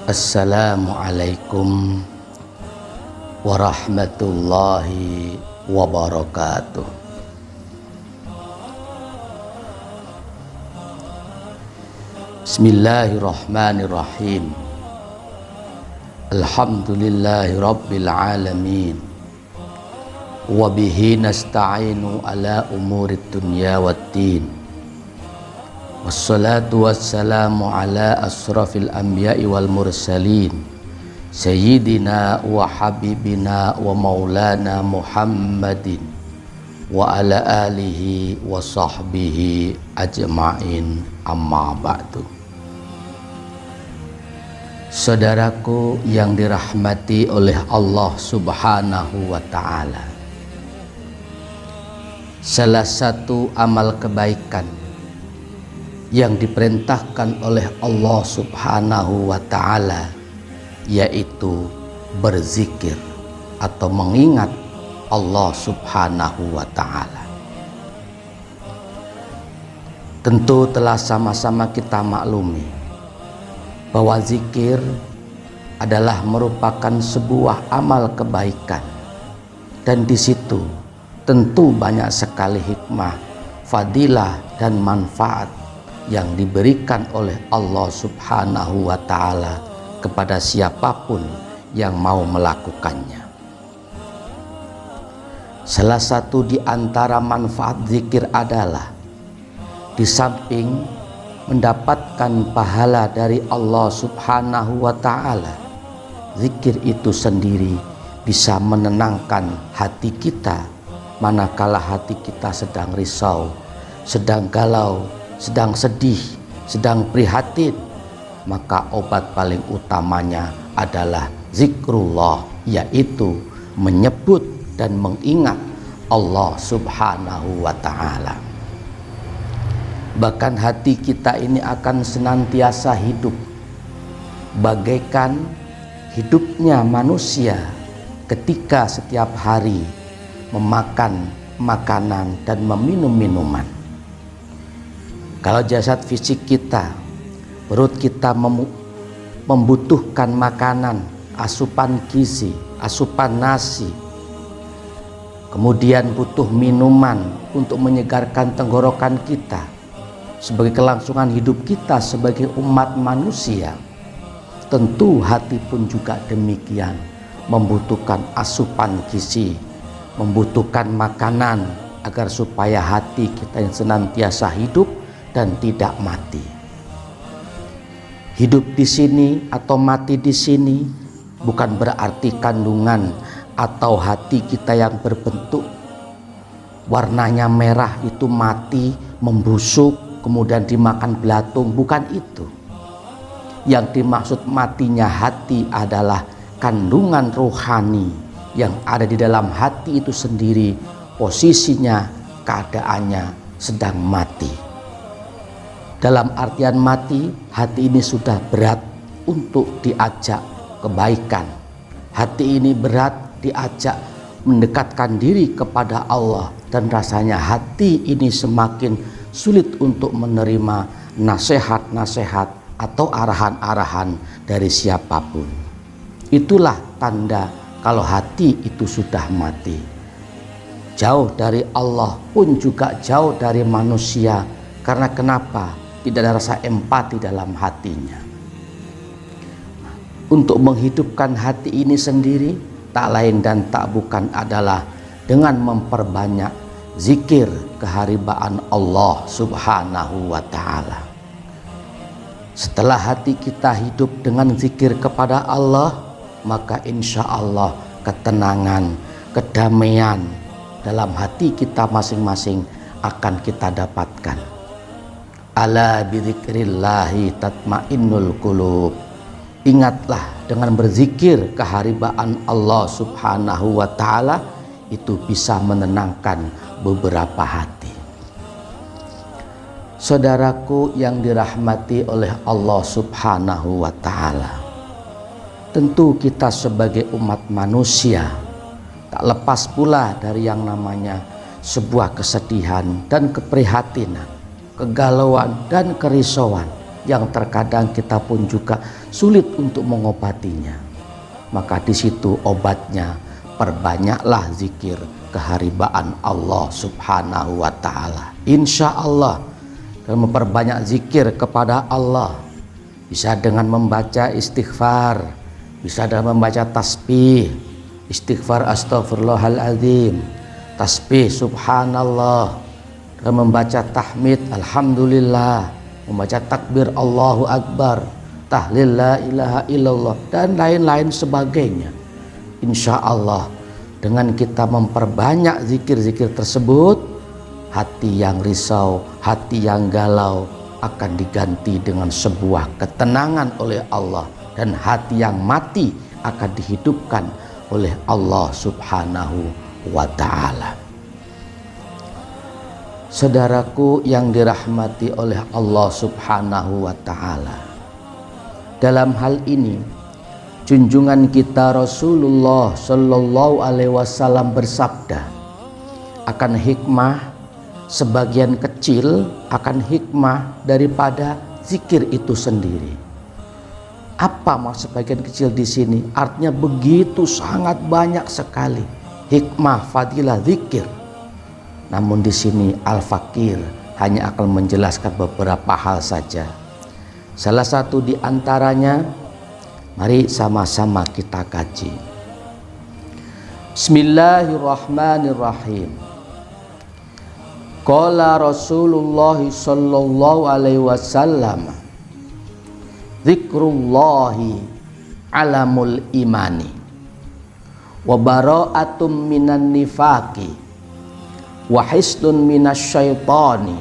Assalamualaikum warahmatullahi wabarakatuh. Bismillahirrahmanirrahim. Alhamdulillahi rabbil alamin. Wa bihi nasta'inu ala umurid dunya waddin. Wassalatu wassalamu ala asrafil anbiya'i wal mursalin Sayyidina wa habibina wa maulana Muhammadin wa ala alihi wa sahbihi ajma'in, amma ba'du. Saudaraku yang dirahmati oleh Allah Subhanahu wa ta'ala, salah satu amal kebaikan yang diperintahkan oleh Allah Subhanahu wa ta'ala yaitu berzikir atau mengingat Allah Subhanahu wa ta'ala. Tentu telah sama-sama kita maklumi bahwa zikir adalah merupakan sebuah amal kebaikan, dan di situ tentu banyak sekali hikmah, fadilah dan manfaat yang diberikan oleh Allah Subhanahu wa ta'ala kepada siapapun yang mau melakukannya. Salah satu di antara manfaat zikir adalah di samping mendapatkan pahala dari Allah Subhanahu wa ta'ala, zikir itu sendiri bisa menenangkan hati kita manakala hati kita sedang risau, sedang galau, sedang sedih, sedang prihatin. Maka obat paling utamanya adalah zikrullah, yaitu menyebut dan mengingat Allah Subhanahu wa ta'ala. Bahkan hati kita ini akan senantiasa hidup bagaikan hidupnya manusia ketika setiap hari memakan makanan dan meminum minuman. Kalau jasad fisik kita, perut kita membutuhkan makanan, asupan gizi, asupan nasi, kemudian butuh minuman untuk menyegarkan tenggorokan kita. Sebagai kelangsungan hidup kita sebagai umat manusia, tentu hati pun juga demikian, membutuhkan asupan gizi, membutuhkan makanan agar supaya hati kita yang senantiasa hidup dan tidak mati. Hidup di sini atau mati di sini bukan berarti kandungan atau hati kita yang berbentuk warnanya merah itu mati, membusuk, kemudian dimakan belatung. Bukan itu. Yang dimaksud matinya hati adalah kandungan rohani yang ada di dalam hati itu sendiri, posisinya, keadaannya sedang mati. Dalam artian mati, hati ini sudah berat untuk diajak kebaikan. Hati ini berat diajak mendekatkan diri kepada Allah, dan rasanya hati ini semakin sulit untuk menerima nasihat-nasihat atau arahan-arahan dari siapapun. Itulah tanda kalau hati itu sudah mati. Jauh dari Allah pun juga jauh dari manusia. Karena kenapa? Tidak ada rasa empati dalam hatinya. Untuk menghidupkan hati ini sendiri, tak lain dan tak bukan adalah dengan memperbanyak zikir keharibaan Allah Subhanahu wa ta'ala. Setelah hati kita hidup dengan zikir kepada Allah, maka insya Allah ketenangan, kedamaian dalam hati kita masing-masing akan kita dapatkan. Ala bidzikrillahi tatmainnul qulub. Ingatlah, dengan berzikir keharibaan Allah Subhanahu wa ta'ala itu bisa menenangkan beberapa hati. Saudaraku yang dirahmati oleh Allah Subhanahu wa ta'ala, tentu kita sebagai umat manusia tak lepas pula dari yang namanya sebuah kesedihan dan keprihatinan, kegalauan dan kerisauan yang terkadang kita pun juga sulit untuk mengobatinya. Maka di situ obatnya, perbanyaklah zikir keharibaan Allah Subhanahu wa ta'ala. Insya Allah, dengan memperbanyak zikir kepada Allah, bisa dengan membaca istighfar, bisa dengan membaca tasbih, istighfar astaghfirullahaladzim, tasbih subhanallah, dan membaca tahmid alhamdulillah, membaca takbir Allahu akbar, tahlil la ilaha illallah, dan lain-lain sebagainya. Insya Allah dengan kita memperbanyak zikir-zikir tersebut, hati yang risau, hati yang galau akan diganti dengan sebuah ketenangan oleh Allah, dan hati yang mati akan dihidupkan oleh Allah Subhanahu wa ta'ala. Saudaraku yang dirahmati oleh Allah Subhanahu wa ta'ala, dalam hal ini junjungan kita Rasulullah Shallallahu Alaihi Wasallam bersabda akan hikmah sebagian kecil, akan hikmah daripada zikir itu sendiri. Apa maksud sebagian kecil di sini? Artinya begitu sangat banyak sekali hikmah fadilah zikir. Namun di sini Al-Fakir hanya akan menjelaskan beberapa hal saja. Salah satu di antaranya, mari sama-sama kita kaji. Bismillahirrahmanirrahim. Qala Rasulullah sallallahu alaihi wasallam, dzikrullahi alamul imani wa bara'atum minan nifaqi wa hisnun minasyaitani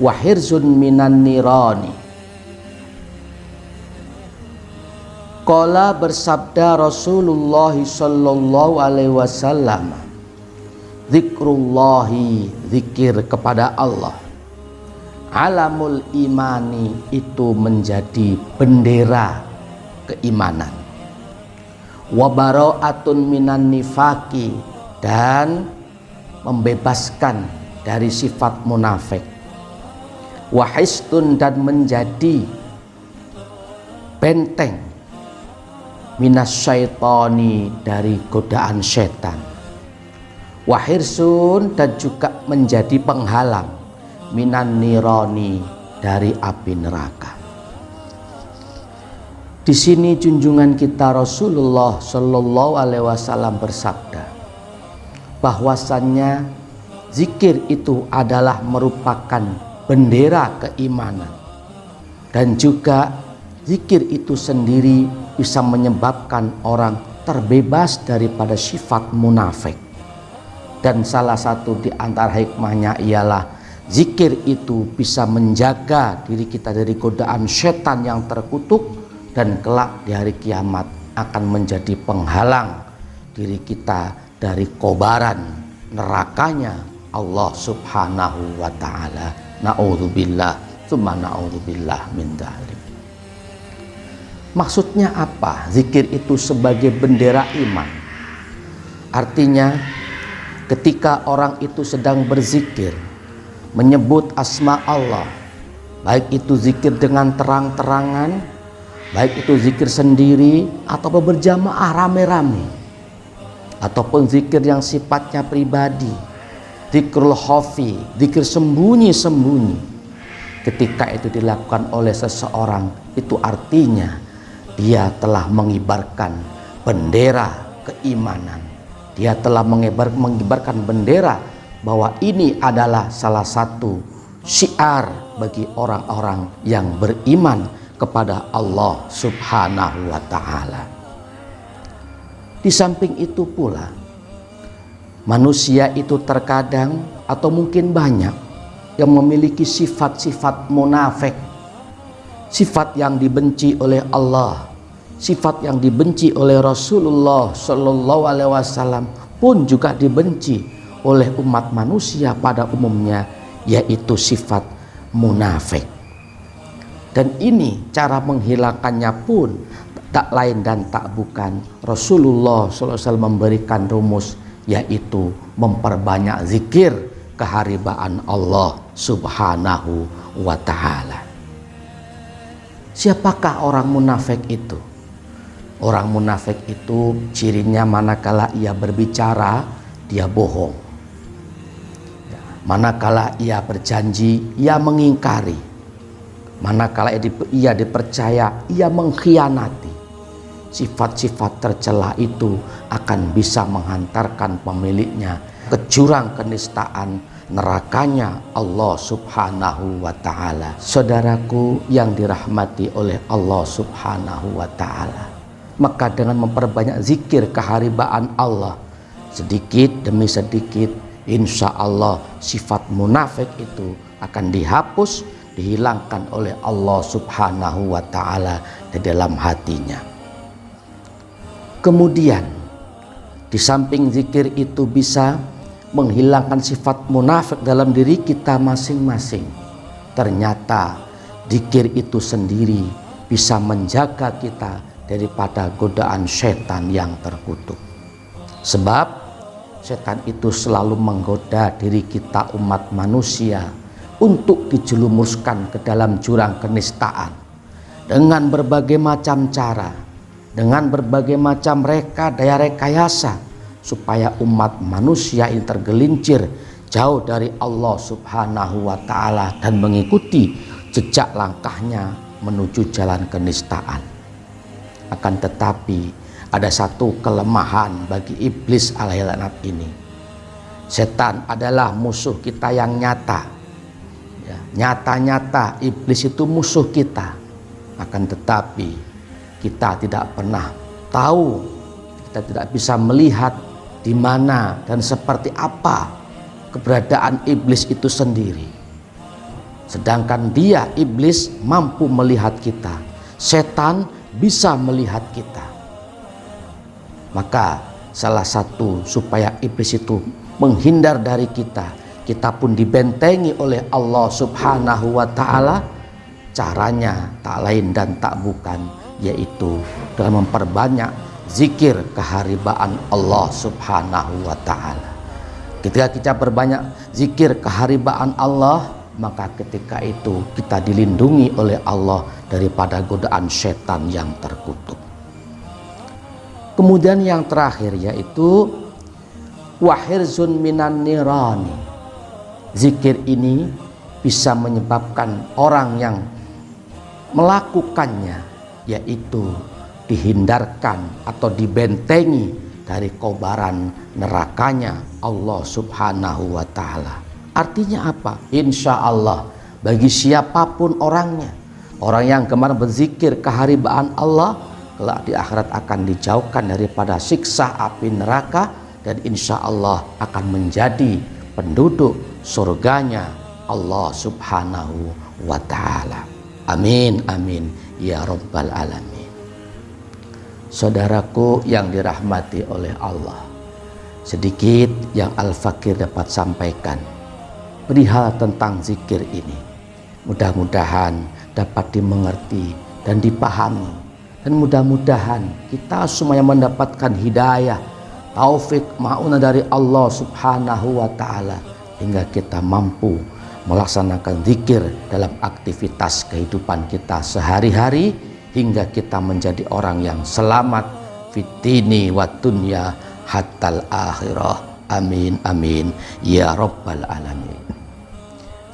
wa hirzun minan nirani. Qala bersabda Rasulullah sallallahu alaihi wasallam, zikrullahi, zikir kepada Allah, alamul imani, itu menjadi bendera keimanan, wa bara'atun minan nifaqi, dan membebaskan dari sifat munafik, wa hisnun, dan menjadi benteng minasyaitani, dari godaan setan, wa hirsun, dan juga menjadi penghalang minan nirani, dari api neraka. Di sini junjungan kita Rasulullah Shallallahu Alaihi Wasallam bersabda bahwasannya zikir itu adalah merupakan bendera keimanan, dan juga zikir itu sendiri bisa menyebabkan orang terbebas daripada sifat munafik. Dan salah satu di antara hikmahnya ialah zikir itu bisa menjaga diri kita dari godaan setan yang terkutuk, dan kelak di hari kiamat akan menjadi penghalang diri kita dari kobaran nerakanya Allah Subhanahu wa ta'ala. Na'udzubillah tsumma na'udzubillah min dzalik. Maksudnya apa? Zikir itu sebagai bendera iman. Artinya ketika orang itu sedang berzikir, menyebut asma Allah, baik itu zikir dengan terang-terangan, baik itu zikir sendiri atau berjamaah rame-rame, ataupun zikir yang sifatnya pribadi, zikrul khafi, zikir sembunyi-sembunyi, ketika itu dilakukan oleh seseorang, itu artinya dia telah mengibarkan bendera keimanan. Dia telah mengibarkan bendera bahwa ini adalah salah satu syiar bagi orang-orang yang beriman kepada Allah Subhanahu wa ta'ala. Di samping itu pula, manusia itu terkadang atau mungkin banyak yang memiliki sifat-sifat munafik, sifat yang dibenci oleh Allah, sifat yang dibenci oleh Rasulullah Shallallahu Alaihi Wasallam pun juga dibenci oleh umat manusia pada umumnya, yaitu sifat munafik. Dan ini cara menghilangkannya pun tak lain dan tak bukan Rasulullah SAW memberikan rumus, yaitu memperbanyak zikir keharibaan Allah Subhanahu wa ta'ala. Siapakah orang munafik itu? Orang munafik itu cirinya manakala ia berbicara, dia bohong. Manakala ia berjanji, ia mengingkari. Manakala ia dipercaya, ia mengkhianati. Sifat-sifat tercela itu akan bisa menghantarkan pemiliknya ke jurang kenistaan, nerakanya Allah Subhanahu wa ta'ala. Saudaraku yang dirahmati oleh Allah Subhanahu wa ta'ala, maka dengan memperbanyak zikir keharibaan Allah, sedikit demi sedikit insya Allah sifat munafik itu akan dihapus, dihilangkan oleh Allah Subhanahu wa ta'ala di dalam hatinya. Kemudian di samping zikir itu bisa menghilangkan sifat munafik dalam diri kita masing-masing, ternyata zikir itu sendiri bisa menjaga kita daripada godaan setan yang terkutuk. Sebab setan itu selalu menggoda diri kita umat manusia untuk dijelumuskan ke dalam jurang kenistaan dengan berbagai macam cara, dengan berbagai macam daya rekayasa, supaya umat manusia ini tergelincir jauh dari Allah Subhanahu wa ta'ala dan mengikuti jejak langkahnya menuju jalan kenistaan. Akan tetapi ada satu kelemahan bagi iblis alaihi laknat ini. Setan adalah musuh kita yang nyata. Nyata-nyata iblis itu musuh kita. Akan tetapi kita tidak pernah tahu, kita tidak bisa melihat di mana dan seperti apa keberadaan iblis itu sendiri. Sedangkan dia, iblis, mampu melihat kita. Setan bisa melihat kita. Maka salah satu supaya iblis itu menghindar dari kita, kita pun dibentengi oleh Allah Subhanahu wa ta'ala, caranya tak lain dan tak bukan, yaitu dengan memperbanyak zikir keharibaan Allah Subhanahu wa ta'ala. Ketika kita berbanyak zikir keharibaan Allah, maka ketika itu kita dilindungi oleh Allah daripada godaan setan yang terkutuk. Kemudian yang terakhir yaitu wahirzun minan nirani. Zikir ini bisa menyebabkan orang yang melakukannya yaitu dihindarkan atau dibentengi dari kobaran nerakanya Allah Subhanahu wa ta'ala. Artinya apa? Insya Allah bagi siapapun orangnya, orang yang kemarin berzikir keharibaan Allah, kelak di akhirat akan dijauhkan daripada siksa api neraka dan insya Allah akan menjadi penduduk surganya Allah Subhanahu wa ta'ala. Amin amin ya rabbal alamin. Saudaraku yang dirahmati oleh Allah, sedikit yang Al-Fakir dapat sampaikan perihal tentang zikir ini. Mudah-mudahan dapat dimengerti dan dipahami, dan mudah-mudahan kita semuanya mendapatkan hidayah, taufik, ma'unah dari Allah Subhanahu wa ta'ala, hingga kita mampu melaksanakan zikir dalam aktivitas kehidupan kita sehari-hari, hingga kita menjadi orang yang selamat fitini wa dunya hatal akhirah. Amin amin ya rabbal alamin.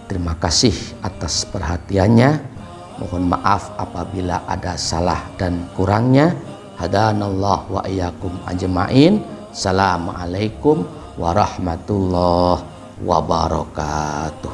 Terima kasih atas perhatiannya. Mohon maaf apabila ada salah dan kurangnya. Hadanallah wa iyyakum ajmain. Assalamualaikum warahmatullahi wabarakatuh.